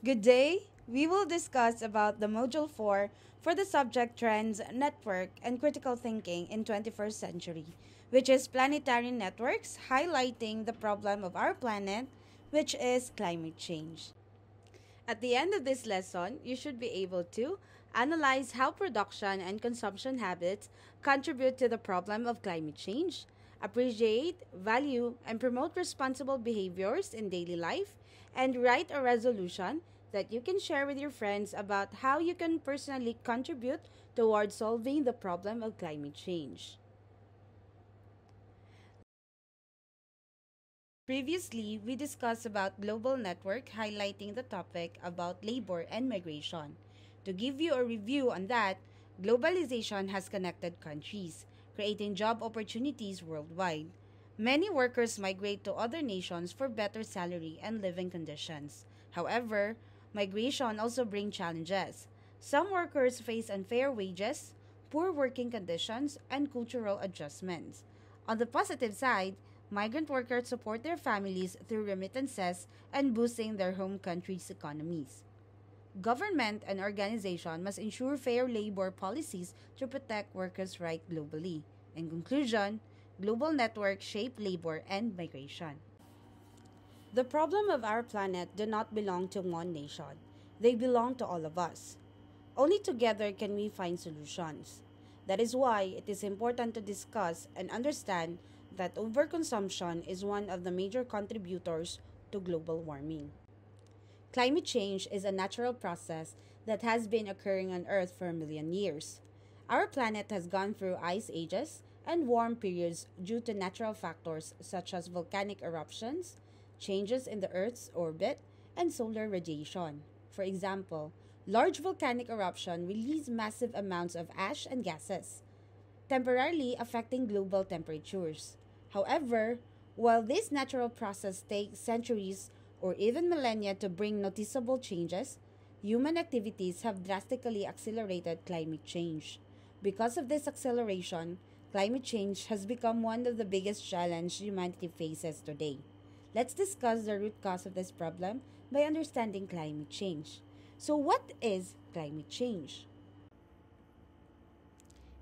Good day. We will discuss about the Module 4 for the subject Trends, Network, and Critical Thinking in 21st Century, which is planetary networks highlighting the problem of our planet, which is climate change. At the end of this lesson, you should be able to analyze how production and consumption habits contribute to the problem of climate change, appreciate, value, and promote responsible behaviors in daily life, and write a resolution that you can share with your friends about how you can personally contribute towards solving the problem of climate change. Previously, we discussed about global network highlighting the topic about labor and migration. To give you a review on that, globalization has connected countries, creating job opportunities worldwide. Many workers migrate to other nations for better salary and living conditions. However, migration also brings challenges. Some workers face unfair wages, poor working conditions, and cultural adjustments. On the positive side, migrant workers support their families through remittances and boosting their home country's economies. Government and organization must ensure fair labor policies to protect workers' rights globally. In conclusion, global networks shape labor and migration. The problem of our planet do not belong to one nation. They belong to all of us. Only together can we find solutions. That is why it is important to discuss and understand that overconsumption is one of the major contributors to global warming. Climate change is a natural process that has been occurring on Earth for a million years. Our planet has gone through ice ages and warm periods due to natural factors such as volcanic eruptions, changes in the Earth's orbit, and solar radiation. For example, large volcanic eruptions release massive amounts of ash and gases, temporarily affecting global temperatures. However, while this natural process takes centuries or even millennia to bring noticeable changes, human activities have drastically accelerated climate change. Because of this acceleration, climate change has become one of the biggest challenges humanity faces today. Let's discuss the root cause of this problem by understanding climate change. So, what is climate change?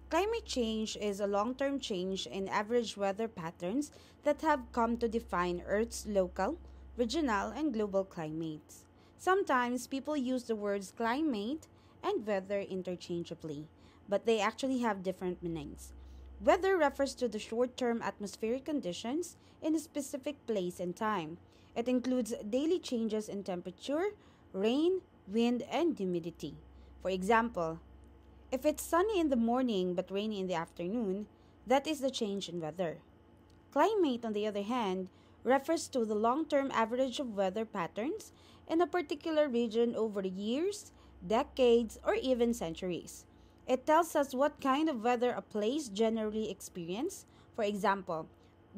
Climate change is a long term change in average weather patterns that have come to define Earth's local, regional, and global climates. Sometimes people use the words climate and weather interchangeably, but they actually have different meanings. Weather refers to the short term atmospheric conditions in a specific place and time. It includes daily changes in temperature, rain, wind, and humidity. For example, if it's sunny in the morning but rainy in the afternoon, that is the change in weather. Climate, on the other hand, refers to the long term average of weather patterns in a particular region over years, decades, or even centuries. It tells us what kind of weather a place generally experiences. For example,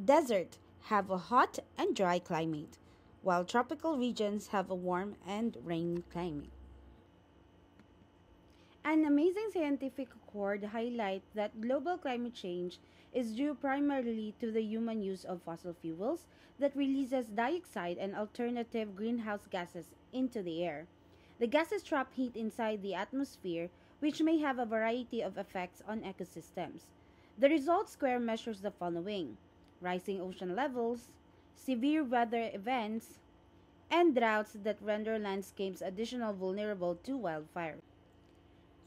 desert have a hot and dry climate, while tropical regions have a warm and rainy climate. An amazing scientific report highlights that global climate change is due primarily to the human use of fossil fuels that releases dioxide and alternative greenhouse gases into the air. The gases trap heat inside the atmosphere, which may have a variety of effects on ecosystems. The result square measures the following: rising ocean levels, severe weather events, and droughts that render landscapes additional vulnerable to wildfires.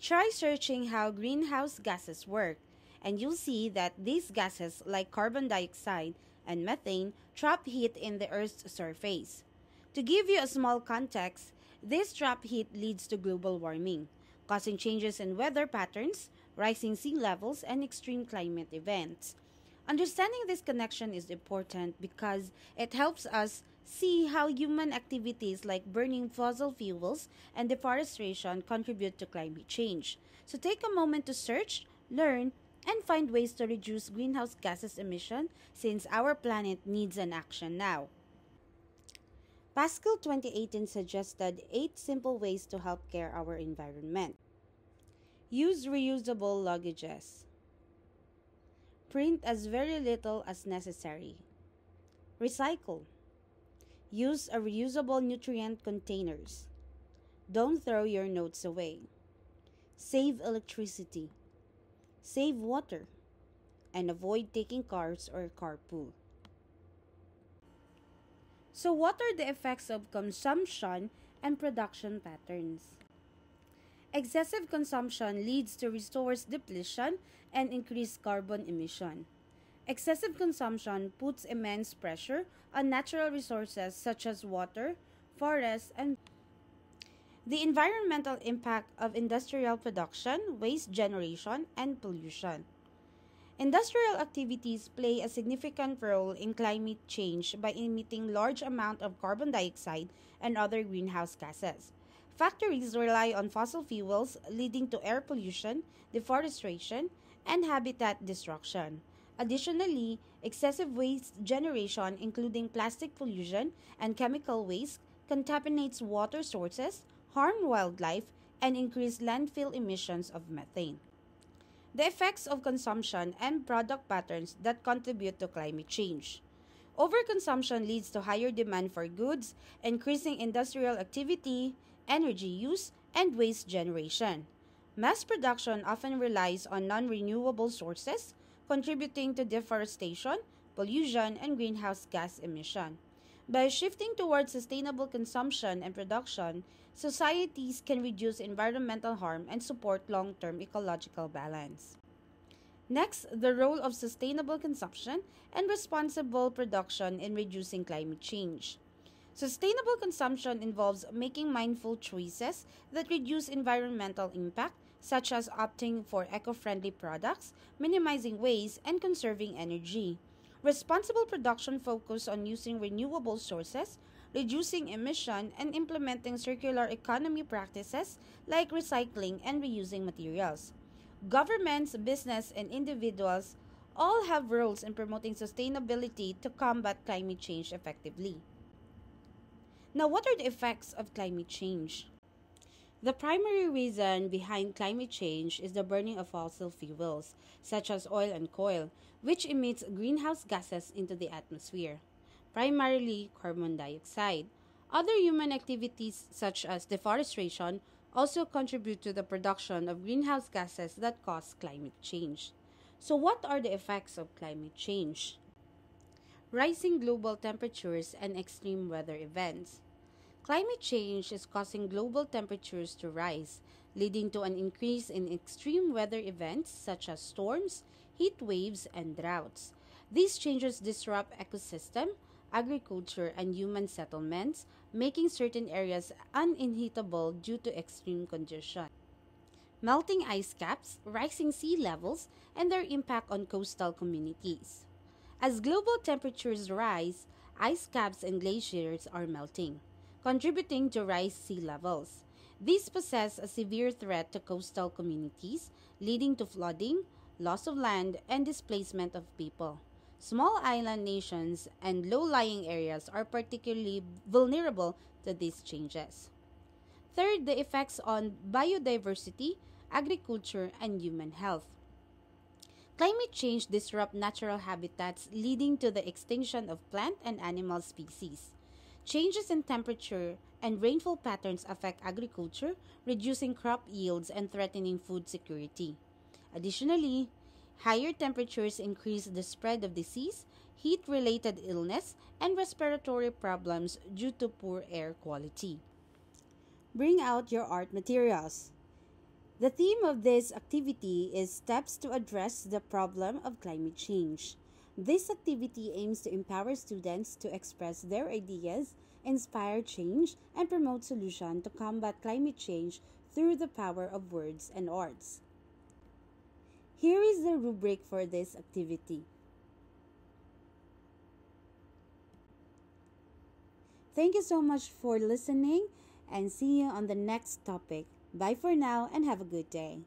Try searching how greenhouse gases work, and you'll see that these gases, like carbon dioxide and methane, trap heat in the Earth's surface. To give you a small context, this trapped heat leads to global warming, causing changes in weather patterns, rising sea levels, and extreme climate events. Understanding this connection is important because it helps us see how human activities like burning fossil fuels and deforestation contribute to climate change. So take a moment to search, learn, and find ways to reduce greenhouse gases emission since our planet needs an action now. Pascal 2018 suggested 8 simple ways to help care our environment. Use reusable luggages. Print as very little as necessary. Recycle. Use a reusable nutrient containers. Don't throw your notes away. Save electricity. Save water. And avoid taking cars or carpool. So, what are the effects of consumption and production patterns? Excessive consumption leads to resource depletion and increased carbon emission. Excessive consumption puts immense pressure on natural resources such as water, forests, and the environmental impact of industrial production, waste generation, and pollution. Industrial activities play a significant role in climate change by emitting large amounts of carbon dioxide and other greenhouse gases. Factories rely on fossil fuels, leading to air pollution, deforestation, and habitat destruction. Additionally, excessive waste generation, including plastic pollution and chemical waste, contaminates water sources, harm wildlife, and increase landfill emissions of methane. The effects of consumption and product patterns that contribute to climate change. Overconsumption leads to higher demand for goods, increasing industrial activity, energy use, and waste generation. Mass production often relies on non renewable sources, contributing to deforestation, pollution, and greenhouse gas emission. By shifting towards sustainable consumption and production, societies can reduce environmental harm and support long term ecological balance. Next, the role of sustainable consumption and responsible production in reducing climate change. Sustainable consumption involves making mindful choices that reduce environmental impact, such as opting for eco friendly products, minimizing waste, and conserving energy. Responsible production focuses on using renewable sources, reducing emission, and implementing circular economy practices like recycling and reusing materials. Governments, business, and individuals all have roles in promoting sustainability to combat climate change effectively. Now, what are the effects of climate change? The primary reason behind climate change is the burning of fossil fuels, such as oil and coal, which emits greenhouse gases into the atmosphere, primarily carbon dioxide. Other human activities, such as deforestation, also contribute to the production of greenhouse gases that cause climate change. So, what are the effects of climate change? Rising global temperatures and extreme weather events. Climate change is causing global temperatures to rise, leading to an increase in extreme weather events such as storms, heat waves, and droughts. These changes disrupt ecosystem, agriculture, and human settlements, making certain areas uninhabitable due to extreme conditions. Melting ice caps, rising sea levels, and their impact on coastal communities. As global temperatures rise, ice caps and glaciers are melting, contributing to rise sea levels. These possess a severe threat to coastal communities, leading to flooding, loss of land, and displacement of people. Small island nations and low lying areas are particularly vulnerable to these changes. Third, the effects on biodiversity, agriculture, and human health. Climate change disrupts natural habitats, leading to the extinction of plant and animal species. Changes in temperature and rainfall patterns affect agriculture, reducing crop yields and threatening food security. Additionally, higher temperatures increase the spread of disease, heat related illness, and respiratory problems due to poor air quality. Bring out your art materials. The theme of this activity is Steps to Address the Problem of Climate Change. This activity aims to empower students to express their ideas, inspire change, and promote solutions to combat climate change through the power of words and arts. Here is the rubric for this activity. Thank you so much for listening and see you on the next topic. Bye for now and have a good day.